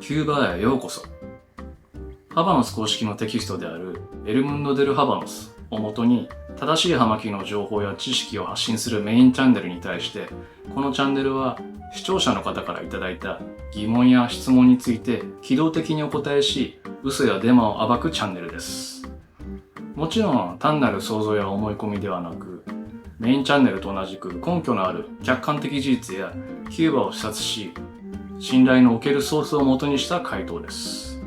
キューバへようこそ。ハバノス公式のテキストであるエルムンド・デル・ハバノスをもとに正しい葉巻の情報や知識を発信するメインチャンネルに対して、このチャンネルは視聴者の方からいただいた疑問や質問について機動的にお答えし、嘘やデマを暴くチャンネルです。もちろん単なる想像や思い込みではなく、メインチャンネルと同じく根拠のある客観的事実やキューバを視察し、信頼のおけるソースを元にした回答です。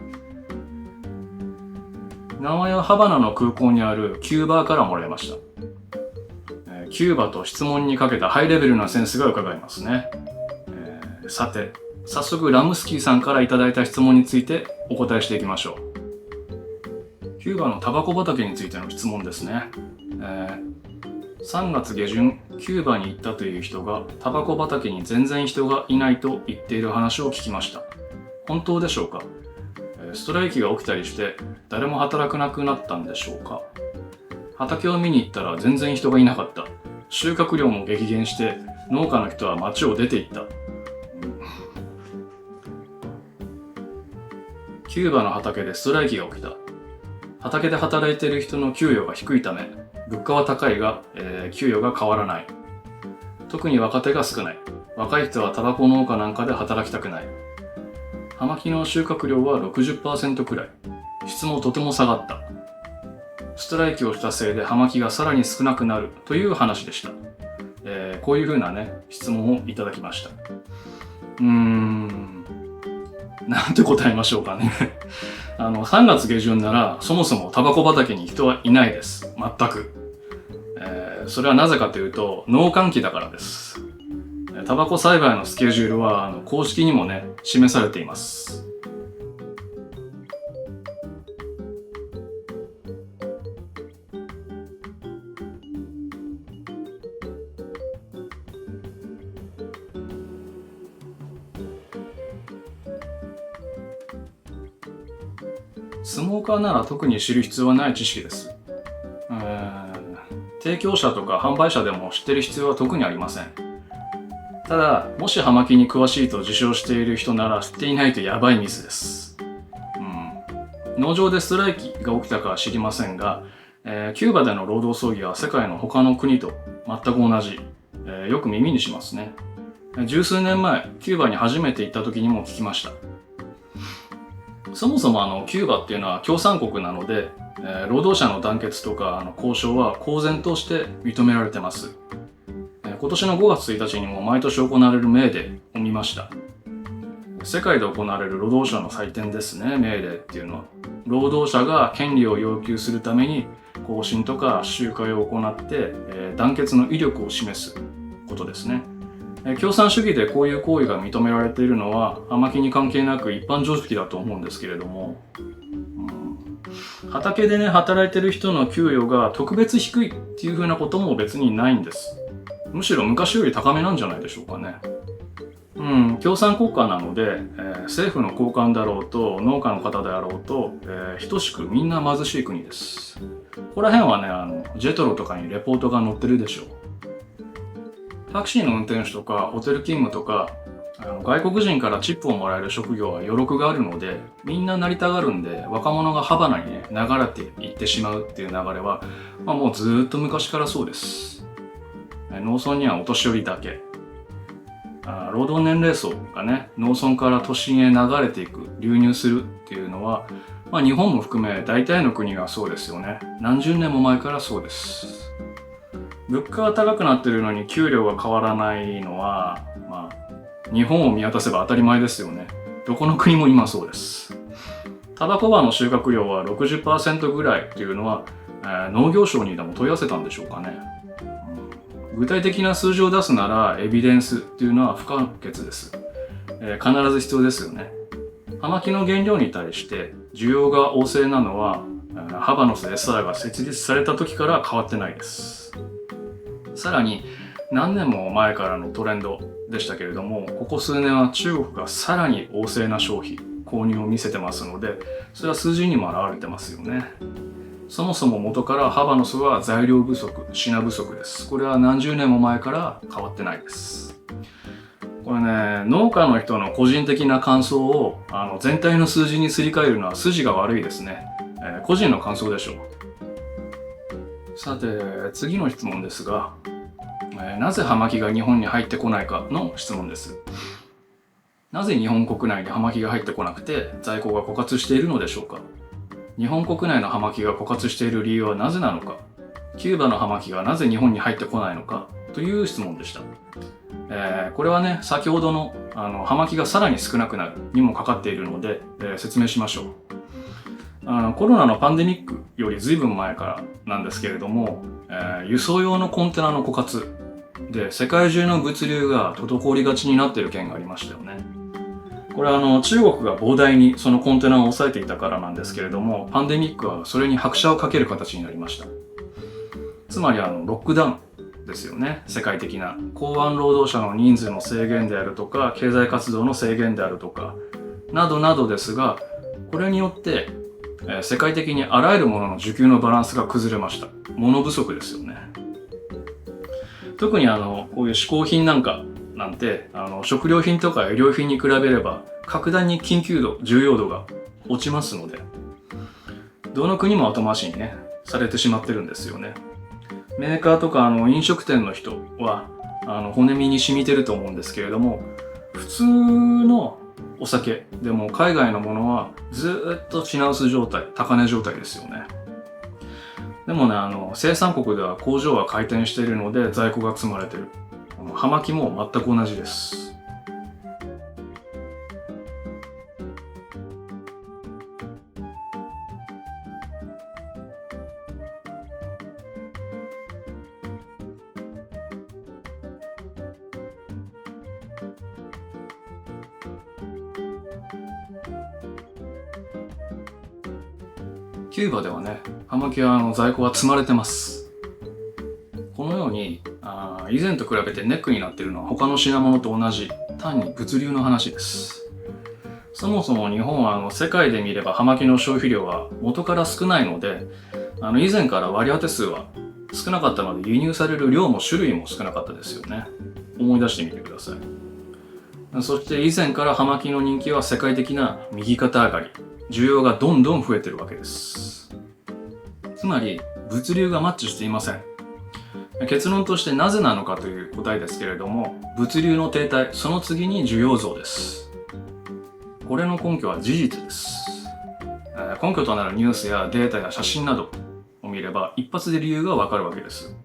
名前はハバナの空港にあるキューバからもらいました。キューバと質問にかけたハイレベルなセンスが伺えますね。さて、早速ラムスキーさんからいただいた質問についてお答えしていきましょう。キューバのタバコ畑についての質問ですね。3月下旬、キューバに行ったという人がタバコ畑に全然人がいないと言っている話を聞きました。本当でしょうか？ストライキが起きたりして誰も働かなくなったんでしょうか？畑を見に行ったら全然人がいなかった。収穫量も激減して農家の人は町を出て行った。キューバの畑でストライキが起きた。畑で働いている人の給与が低いため、物価は高いが、給与が変わらない。特に若手が少ない。若い人はタバコ農家なんかで働きたくない。葉巻の収穫量は 60% くらい。質もとても下がった。ストライキをしたせいで葉巻がさらに少なくなるという話でした。こういう風なね、質問をいただきました。なんて答えましょうかね。3月下旬ならそもそもタバコ畑に人はいないです。全く。それはなぜかというと農閑期だからです。タバコ栽培のスケジュールは公式にもね示されています。スモーカーなら特に知る必要はない知識です。提供者とか販売者でも知ってる必要は特にありません。ただ、もし葉巻に詳しいと自称している人なら知っていないとやばいミスです。農場でストライキが起きたかは知りませんが、キューバでの労働争議は世界の他の国と全く同じ。よく耳にしますね。十数年前、キューバに初めて行った時にも聞きました。そもそもキューバっていうのは共産国なので、労働者の団結とか交渉は公然として認められてます。今年の5月1日にも毎年行われるメーデーを見ました。世界で行われる労働者の祭典ですね、メーデーっていうのは。労働者が権利を要求するために行進とか集会を行って、団結の威力を示すことですね。共産主義でこういう行為が認められているのは葉巻に関係なく一般常識だと思うんですけれども、畑でね働いてる人の給与が特別低いっていう風なことも別にないんです。むしろ昔より高めなんじゃないでしょうかね。共産国家なので、政府の高官だろうと農家の方であろうと、等しくみんな貧しい国です。ここら辺はねジェトロとかにレポートが載ってるでしょう。タクシーの運転手とかホテル勤務とか外国人からチップをもらえる職業は余力があるのでみんななりたがるんで、若者がハバナにね流れていってしまうっていう流れは、もうずっと昔からそうです。農村にはお年寄りだけ、労働年齢層がね農村から都心へ流れていく、流入するっていうのは、日本も含め大体の国がそうですよね。何十年も前からそうです。物価が高くなっているのに給料が変わらないのは、日本を見渡せば当たり前ですよね。どこの国も今そうです。タバコ葉の収穫量は 60% ぐらいっていうのは、農業省にでも問い合わせたんでしょうかね。具体的な数字を出すならエビデンスっていうのは不可欠です。必ず必要ですよね。葉巻の原料に対して需要が旺盛なのは、ハバノス SR が設立された時から変わってないです。さらに何年も前からのトレンドでしたけれども、ここ数年は中国がさらに旺盛な消費購入を見せてますので、それは数字にも表れてますよね。そもそも元からハバノスは材料不足、品不足です。これは何十年も前から変わってないです。これね、農家の人の個人的な感想を全体の数字にすり替えるのは筋が悪いですね。個人の感想でしょう。さて、次の質問ですが、なぜ葉巻が日本に入ってこないかの質問です。なぜ日本国内に葉巻が入ってこなくて在庫が枯渇しているのでしょうか。日本国内の葉巻が枯渇している理由はなぜなのか。キューバの葉巻がなぜ日本に入ってこないのかという質問でした。これはね、先ほどの葉巻がさらに少なくなるにもかかっているので、説明しましょう。コロナのパンデミックより随分前からなんですけれども、輸送用のコンテナの枯渇で世界中の物流が滞りがちになっている件がありましたよね。これは中国が膨大にそのコンテナを抑えていたからなんですけれども、パンデミックはそれに拍車をかける形になりました。つまりロックダウンですよね。世界的な港湾労働者の人数の制限であるとか、経済活動の制限であるとかなどなどですが、これによって世界的にあらゆるものの需給のバランスが崩れました。物不足ですよね。特にこういう嗜好品なんて食料品とか衣料品に比べれば格段に緊急度、重要度が落ちますので、どの国も後回しにねされてしまってるんですよね。メーカーとか飲食店の人は骨身に染みてると思うんですけれども、普通のお酒でも海外のものはずっと品薄状態、高値状態ですよね。でもね、生産国では工場は回転しているので在庫が積まれてる。葉巻も全く同じです。キューバではね、葉巻は在庫は積まれてます。このように以前と比べてネックになっているのは他の品物と同じ単に物流の話です。そもそも日本は世界で見れば葉巻の消費量は元から少ないので、以前から割り当て数は少なかったので輸入される量も種類も少なかったですよね。思い出してみてください。そして以前から葉巻の人気は世界的な右肩上がり、需要がどんどん増えているわけです。つまり物流がマッチしていません。結論としてなぜなのかという答えですけれども、物流の停滞、その次に需要増です。これの根拠は事実です。根拠となるニュースやデータや写真などを見れば一発で理由がわかるわけです。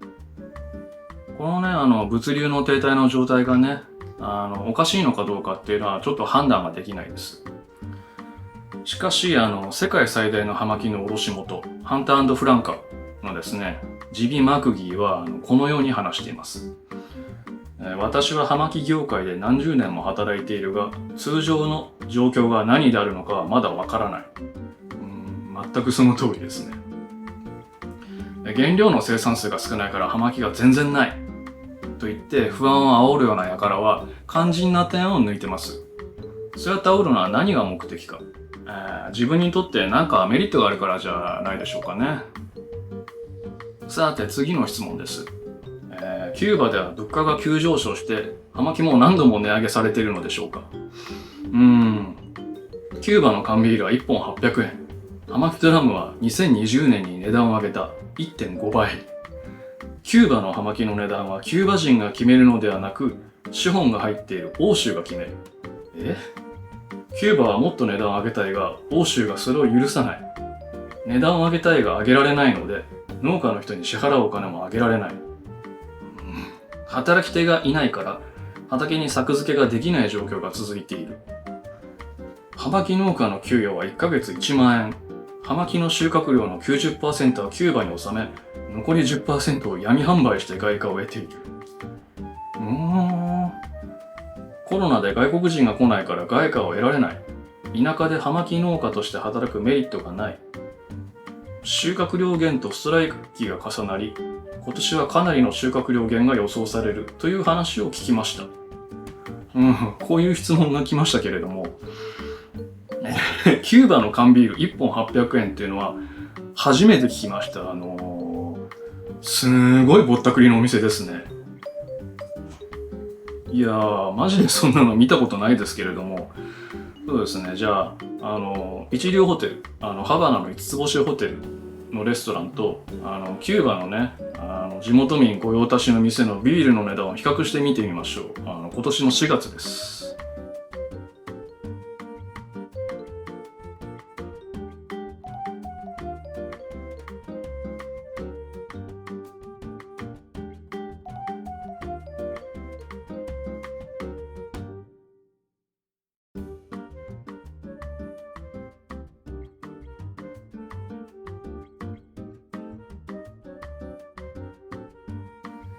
このね、物流の停滞の状態がね、おかしいのかどうかっていうのはちょっと判断ができないです。しかし、世界最大の葉巻の卸元、ハンター&フランカのですね、ジビ・マクギーはこのように話しています。私は葉巻業界で何十年も働いているが、通常の状況が何であるのかはまだわからない。全くその通りですね。原料の生産数が少ないから葉巻が全然ないと言って不安を煽るような輩は肝心な点を抜いてます。そうやって煽るのは何が目的か。自分にとって何かメリットがあるからじゃないでしょうかね。さて次の質問です。キューバでは物価が急上昇して葉巻も何度も値上げされているのでしょうか。キューバの缶ビールは1本800円。葉巻ドラムは2020年に値段を上げた 1.5 倍。キューバの葉巻の値段はキューバ人が決めるのではなく、資本が入っている欧州が決める。キューバはもっと値段を上げたいが、欧州がそれを許さない。値段を上げたいが上げられないので、農家の人に支払うお金も上げられない。働き手がいないから、畑に作付けができない状況が続いている。葉巻農家の給与は1ヶ月1万円。葉巻の収穫量の 90% はキューバに納め、残り 10% を闇販売して外貨を得ている。コロナで外国人が来ないから外貨を得られない。田舎で葉巻農家として働くメリットがない。収穫量減とストライキが重なり、今年はかなりの収穫量減が予想されるという話を聞きました。こういう質問が来ましたけれども、キューバの缶ビール1本800円っていうのは初めて聞きました。すごいぼったくりのお店ですね。いやー、マジでそんなの見たことないですけれども、そうですね、じゃあ、一流ホテル、ハバナの5つ星ホテルのレストランと、キューバのね、地元民御用達の店のビールの値段を比較してみてみましょう。今年の4月です。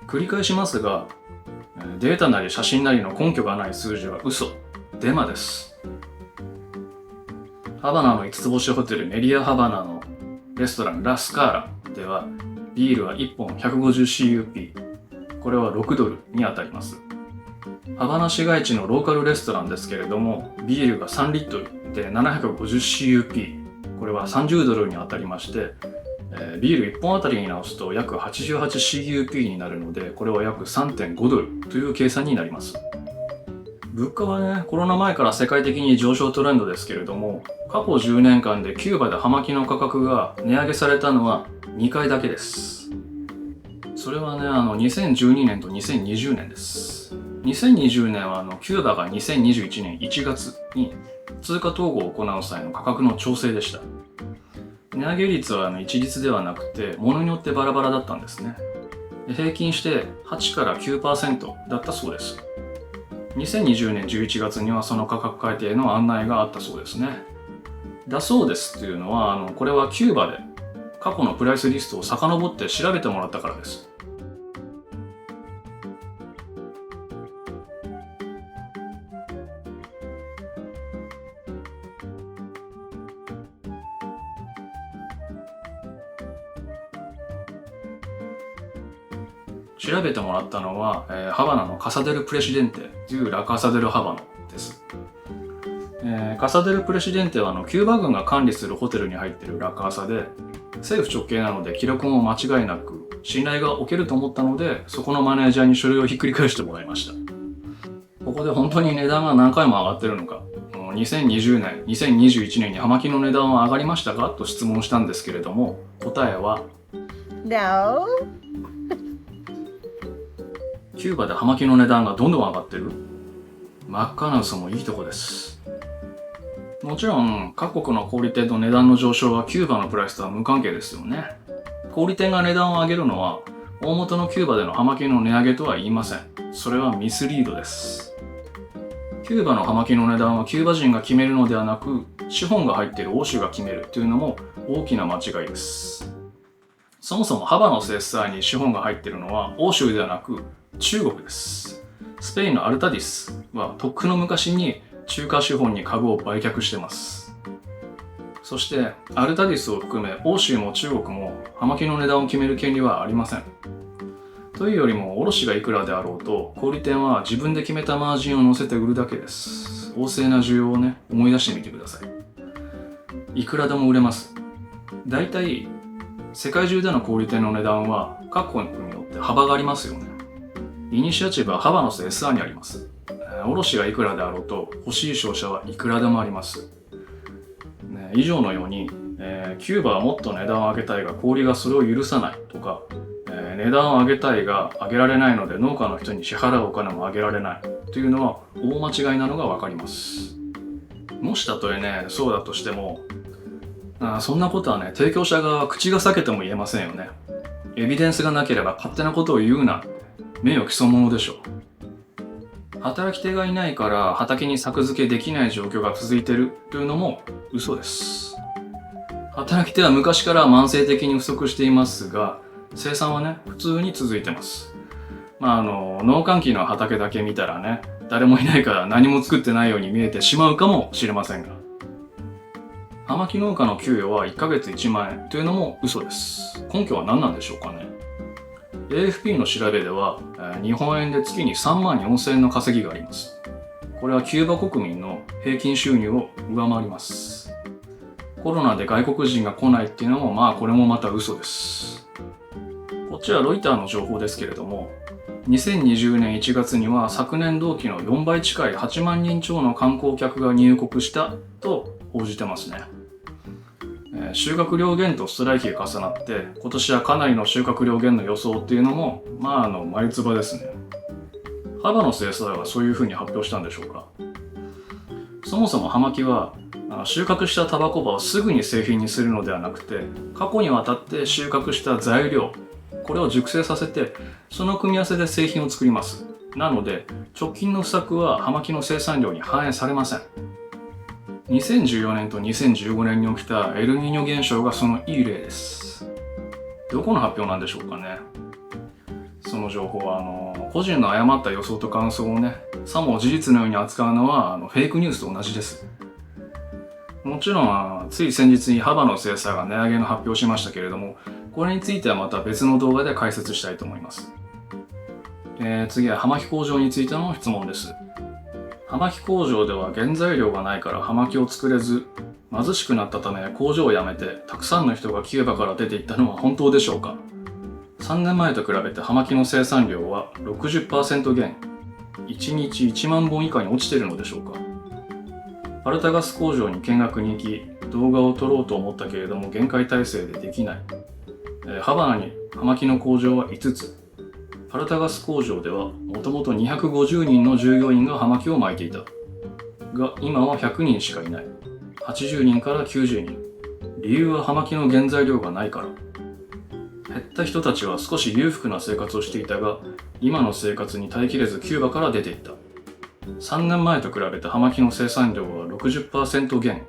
繰り返しますが、データなり写真なりの根拠がない数字は嘘、デマです。ハバナの5つ星ホテルメリアハバナのレストランラスカーラでは、ビールは1本 150CUP、これは6ドルに当たります。ハバナ市街地のローカルレストランですけれども、ビールが3リットルで 750CUP、これは30ドルに当たりまして、ビール1本あたりに直すと約 88CUP になるので、これは約 3.5 ドルという計算になります。物価はね、コロナ前から世界的に上昇トレンドですけれども、過去10年間でキューバで葉巻の価格が値上げされたのは2回だけです。それはね、2012年と2020年です。2020年はキューバが2021年1月に通貨統合を行う際の価格の調整でした。値上げ率は一律ではなくて、物によってバラバラだったんですね。平均して8から 9% だったそうです。2020年11月にはその価格改定の案内があったそうですね。だそうですっていうのは、これはキューバで過去のプライスリストを遡って調べてもらったからです。調べてもらったのは、ハバナのカサデル・プレシデンテというラ・カサデル・ハバナです。カサデル・プレシデンテはキューバ軍が管理するホテルに入っているラ・カサで、政府直系なので記録も間違いなく信頼が置けると思ったので、そこのマネージャーに書類をひっくり返してもらいました。ここで本当に値段が何回も上がってるのか、2020年、2021年に葉巻の値段は上がりましたかと質問したんですけれども、答えは No. キューバで葉巻の値段がどんどん上がってる。真っ赤な嘘もいいとこです。もちろん各国の小売店の値段の上昇はキューバのプライスとは無関係ですよね。小売店が値段を上げるのは大元のキューバでの葉巻の値上げとは言いません。それはミスリードです。キューバの葉巻の値段はキューバ人が決めるのではなく、資本が入っている欧州が決めるというのも大きな間違いです。そもそもハバの節裁に資本が入っているのは欧州ではなく中国です。スペインのアルタディスはとっくの昔に中華資本に株を売却しています。そしてアルタディスを含め欧州も中国も葉巻の値段を決める権利はありません。というよりも卸がいくらであろうと小売店は自分で決めたマージンを乗せて売るだけです。旺盛な需要をね、思い出してみてください。いくらでも売れます。だいたい世界中での小売店の値段は各国によって幅がありますよね。イニシアチブはハバノス SR にあります。卸がいくらであろうと欲しい商社はいくらでもあります。以上のように、キューバはもっと値段を上げたいが小売がそれを許さないとか、値段を上げたいが上げられないので農家の人に支払うお金も上げられないというのは大間違いなのがわかります。もしたとえね、そうだとしても、そんなことはね、提供者側は口が裂けても言えませんよね。エビデンスがなければ勝手なことを言うな。名誉毀損者でしょ。働き手がいないから畑に作付けできない状況が続いているというのも嘘です。働き手は昔から慢性的に不足していますが、生産はね、普通に続いてます。農閑期の畑だけ見たらね、誰もいないから何も作ってないように見えてしまうかもしれませんが、葉巻農家の給与は1ヶ月1万円というのも嘘です。根拠は何なんでしょうかね。AFP の調べでは、日本円で月に3万4000円の稼ぎがあります。これはキューバ国民の平均収入を上回ります。コロナで外国人が来ないっていうのもこれもまた嘘です。こっちはロイターの情報ですけれども、2020年1月には昨年同期の4倍近い8万人超の観光客が入国したと報じてますね。収穫量減とストライキが重なって今年はかなりの収穫量減の予想っていうのも眉唾ですね。幅の生産はそういうふうに発表したんでしょうか。そもそも葉巻は収穫したタバコ葉をすぐに製品にするのではなくて、過去にわたって収穫した材料、これを熟成させてその組み合わせで製品を作ります。なので直近の不作は葉巻の生産量に反映されません。2014年と2015年に起きたエルニーニョ現象がそのいい例です。どこの発表なんでしょうかね。その情報は個人の誤った予想と感想をね、さも事実のように扱うのはフェイクニュースと同じです。もちろんつい先日に幅の精査が値上げの発表しましたけれども、これについてはまた別の動画で解説したいと思います。次は葉巻工場についての質問です。葉巻工場では原材料がないから葉巻を作れず、貧しくなったため工場を辞めてたくさんの人がキューバから出ていったのは本当でしょうか。3年前と比べて葉巻の生産量は 60% 減、1日1万本以下に落ちているのでしょうか。パルタガス工場に見学に行き動画を撮ろうと思ったけれども限界体制でできない。ハバナに葉巻の工場は5つ。パルタガス工場ではもともと250人の従業員が葉巻を巻いていたが、今は100人しかいない。80人から90人。理由は葉巻の原材料がないから。減った人たちは少し裕福な生活をしていたが、今の生活に耐えきれずキューバから出ていった。3年前と比べて葉巻の生産量は 60% 減、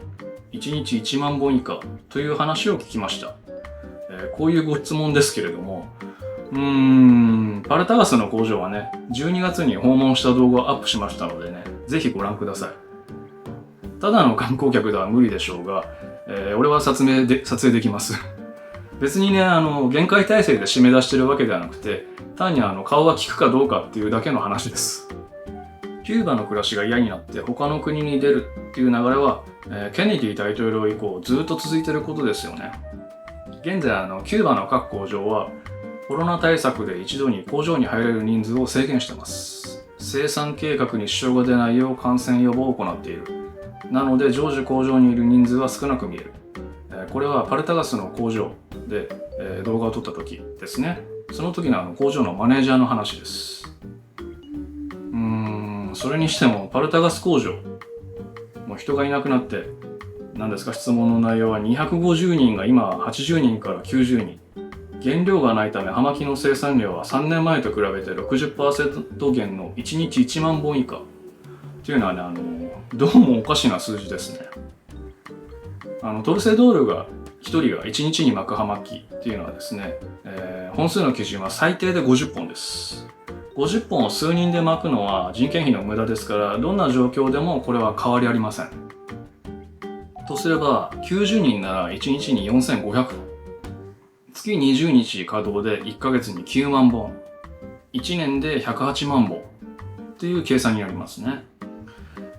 1日1万本以下という話を聞きました。こういうご質問ですけれども、パルタガスの工場はね、12月に訪問した動画をアップしましたのでね、ぜひご覧ください。ただの観光客では無理でしょうが、俺は撮影できます。別にね、限界体制で締め出してるわけではなくて、単に顔が利くかどうかっていうだけの話です。キューバの暮らしが嫌になって他の国に出るっていう流れは、ケネディ大統領以降ずっと続いていることですよね。現在キューバの各工場はコロナ対策で一度に工場に入れる人数を制限しています。生産計画に支障が出ないよう感染予防を行っている。なので常時工場にいる人数は少なく見える。これはパルタガスの工場で、動画を撮った時ですね。その時の工場のマネージャーの話です。それにしてもパルタガス工場もう人がいなくなって、何ですか、質問の内容は250人が今80人から90人。原料がないため葉巻の生産量は3年前と比べて 60% 減の1日1万本以下っていうのはね、どうもおかしな数字ですね。トルセドールが1人が1日に巻く葉巻っていうのはですね、本数の基準は最低で50本です。50本を数人で巻くのは人件費の無駄ですから、どんな状況でもこれは変わりありません。とすれば90人なら1日に4500本、月20日稼働で1ヶ月に9万本、1年で108万本という計算になりますね。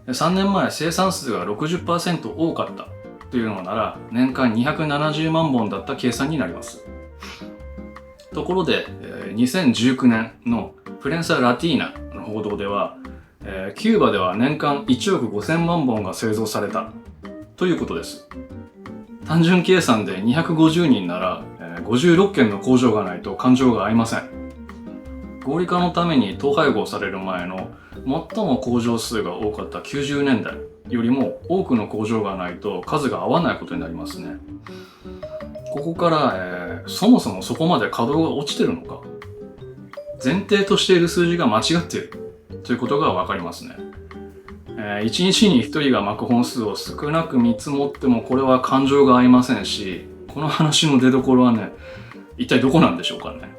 3年前生産数が 60% 多かったというのなら年間270万本だった計算になります。ところで2019年のプレンサ・ラティーナの報道では、キューバでは年間1億5000万本が製造されたということです。単純計算で250人なら56軒の工場がないと勘定が合いません。合理化のために統廃合される前の最も工場数が多かった90年代よりも多くの工場がないと数が合わないことになりますね。ここから、そもそもそこまで稼働が落ちてるのか、前提としている数字が間違っているということがわかりますね。1日に1人が巻く本数を少なく見積もってもこれは勘定が合いませんし、この話の出どころはね、一体どこなんでしょうかね。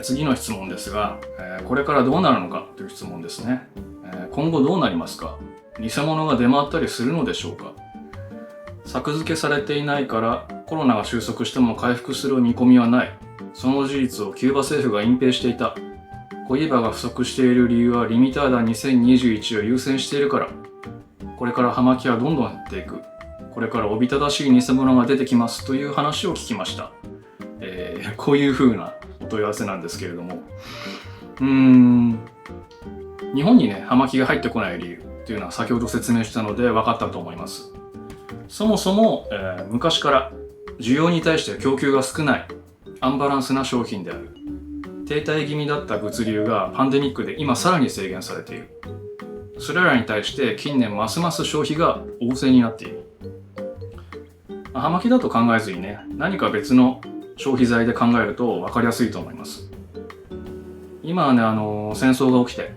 次の質問ですが、これからどうなるのかという質問ですね。今後どうなりますか。偽物が出回ったりするのでしょうか。作付けされていないからコロナが収束しても回復する見込みはない。その事実をキューバ政府が隠蔽していた。コイバが不足している理由はリミターダ2021を優先しているから。これから葉巻はどんどん減っていく。これからおびただしい偽物が出てきますという話を聞きました。こういう風なお問い合わせなんですけれども。日本にね、葉巻が入ってこない理由っていうのは先ほど説明したので分かったと思います。そもそも、昔から需要に対して供給が少ないアンバランスな商品である。停滞気味だった物流がパンデミックで今さらに制限されている。それらに対して近年ますます消費が旺盛になっている。葉巻だと考えずにね、何か別の消費財で考えると分かりやすいと思います。今はね、戦争が起きて、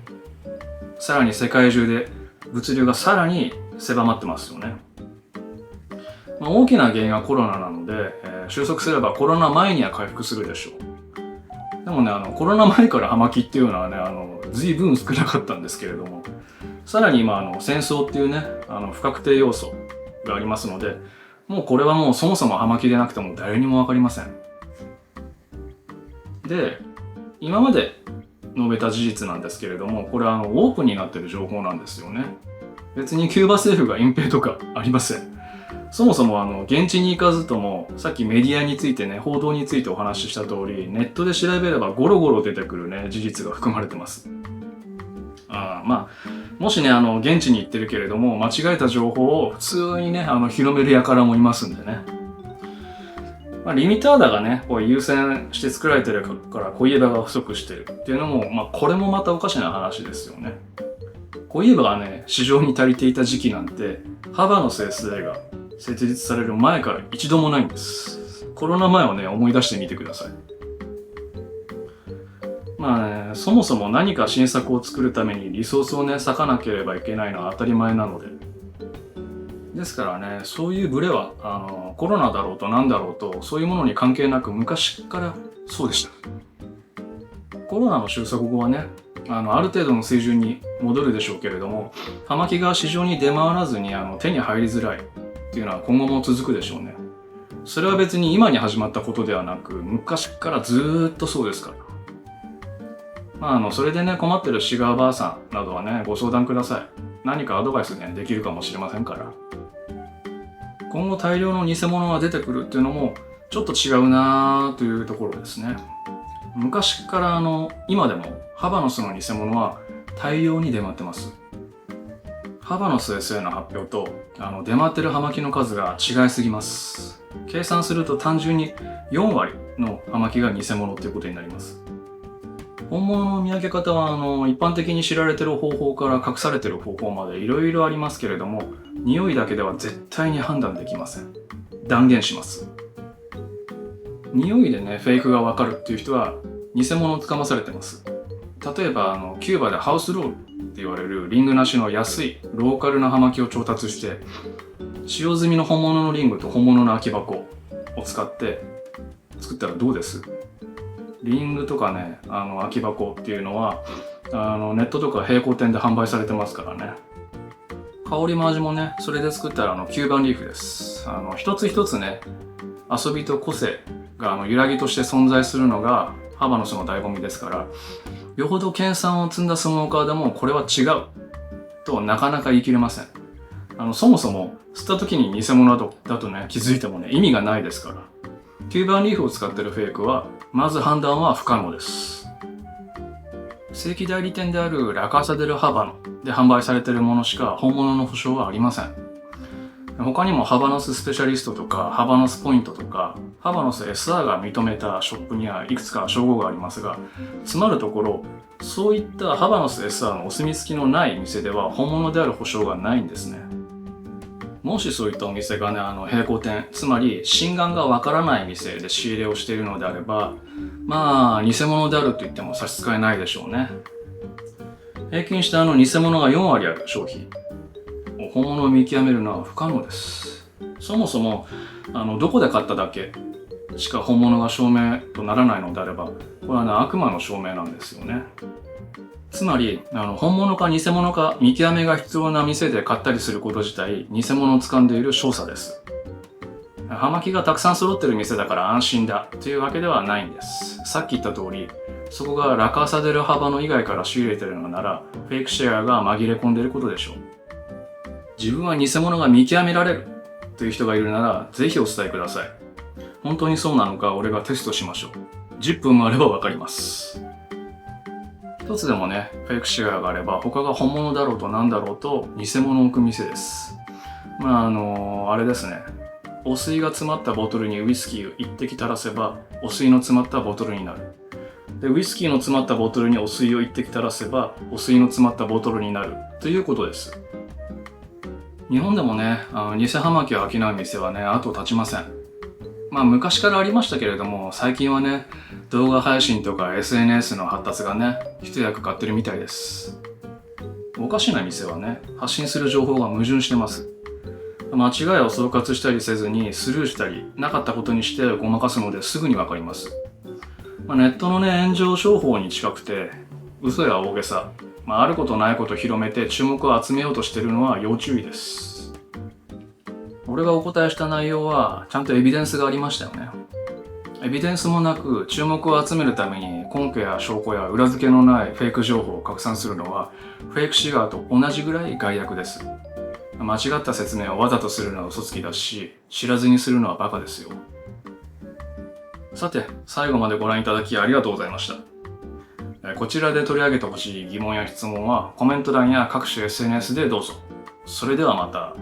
さらに世界中で物流がさらに狭まってますよね。大きな原因はコロナなので、収束すればコロナ前には回復するでしょう。でもね、コロナ前から葉巻っていうのはね、随分少なかったんですけれども、さらに今、戦争っていうね、不確定要素がありますので、もうこれはもうそもそも葉巻でなくても誰にもわかりません。で、今まで述べた事実なんですけれども、これはオープンになっている情報なんですよね。別にキューバ政府が隠蔽とかありません。そもそも現地に行かずとも、さっきメディアについてね、報道についてお話しした通り、ネットで調べればゴロゴロ出てくるね、事実が含まれてます。もしね、現地に行ってるけれども、間違えた情報を普通にね、広める輩もいますんでね。リミターダがね、こう優先して作られてるから小イエバが不足してるっていうのも、これもまたおかしな話ですよね。小イエバがね、市場に足りていた時期なんて、ハバノス SI が設立される前から一度もないんです。コロナ前をね、思い出してみてください。そもそも何か新作を作るためにリソースをね、割かなければいけないのは当たり前なので。ですからね、そういうブレは、コロナだろうと何だろうと、そういうものに関係なく昔からそうでした。コロナの収束後はね、ある程度の水準に戻るでしょうけれども、葉巻が市場に出回らずに手に入りづらいっていうのは今後も続くでしょうね。それは別に今に始まったことではなく、昔からずーっとそうですから。それでね、困ってるシガーばあさんなどはね、ご相談ください。何かアドバイスね、できるかもしれませんから。今後大量の偽物が出てくるっていうのも、ちょっと違うなぁというところですね。昔から今でもハバノスの偽物は大量に出回ってます。ハバノス SI の発表と出回ってる葉巻の数が違いすぎます。計算すると単純に4割の葉巻が偽物ということになります。本物の見分け方は一般的に知られている方法から隠されている方法までいろいろありますけれども、匂いだけでは絶対に判断できません。断言します。匂いでね、フェイクがわかるっていう人は偽物をつかまされてます。例えばキューバでハウスロールって言われるリングなしの安いローカルな葉巻を調達して、使用済みの本物のリングと本物の空き箱を使って作ったらどうです？リングとかね、空き箱っていうのはネットとか並行店で販売されてますからね。香りも味もね、それで作ったキューバンリーフです。一つ一つね、遊びと個性が揺らぎとして存在するのがハバノスの醍醐味ですから、よほど研鑽を積んだスモーカーでもこれは違うとなかなか言い切れません。そもそも吸った時に偽物だとね、気づいてもね、意味がないですから。キューバンリーフを使っているフェイクはまず判断は不可能です。正規代理店であるラカサデルハバノで販売されているものしか本物の保証はありません。他にもハバノススペシャリストとかハバノスポイントとかハバノス SR が認めたショップにはいくつか称号がありますが、つまるところそういったハバノス SR のお墨付きのない店では本物である保証がないんですね。もしそういったお店がね、並行店、つまり真贋がわからない店で仕入れをしているのであれば、偽物であると言っても差し支えないでしょうね。平均して偽物が4割ある商品を本物を見極めるのは不可能です。そもそもどこで買っただけしか本物が証明とならないのであれば、これはね、悪魔の証明なんですよね。つまり本物か偽物か見極めが必要な店で買ったりすること自体、偽物を掴んでいる証左です。葉巻がたくさん揃ってる店だから安心だというわけではないんです。さっき言った通り、そこがラカサデルハバノ以外から仕入れてるのなら、フェイクシェアが紛れ込んでいることでしょう。自分は偽物が見極められるという人がいるなら、ぜひお伝えください。本当にそうなのか、俺がテストしましょう。10分もあればわかります。一つでもね、フェイクシガーがあれば、他が本物だろうと何だろうと偽物を置く店です。あれですね。お水が詰まったボトルにウイスキーを1滴垂らせば、お水の詰まったボトルになる。で、ウイスキーの詰まったボトルにお水を1滴垂らせば、お水の詰まったボトルになるということです。日本でもね、偽葉巻を商う店はね、後を絶ちません。昔からありましたけれども、最近はね、動画配信とか SNS の発達がね、一役買ってるみたいです。おかしな店はね、発信する情報が矛盾してます。間違いを総括したりせずにスルーしたり、なかったことにしてごまかすのですぐにわかります。ネットのね、炎上商法に近くて、嘘や大げさ、あることないこと広めて注目を集めようとしているのは要注意です。俺がお答えした内容はちゃんとエビデンスがありましたよね。エビデンスもなく注目を集めるために根拠や証拠や裏付けのないフェイク情報を拡散するのはフェイクシガーと同じぐらい害悪です。間違った説明をわざとするのは嘘つきだし、知らずにするのはバカですよ。さて、最後までご覧いただきありがとうございました。こちらで取り上げてほしい疑問や質問はコメント欄や各種 SNS でどうぞ。それではまた。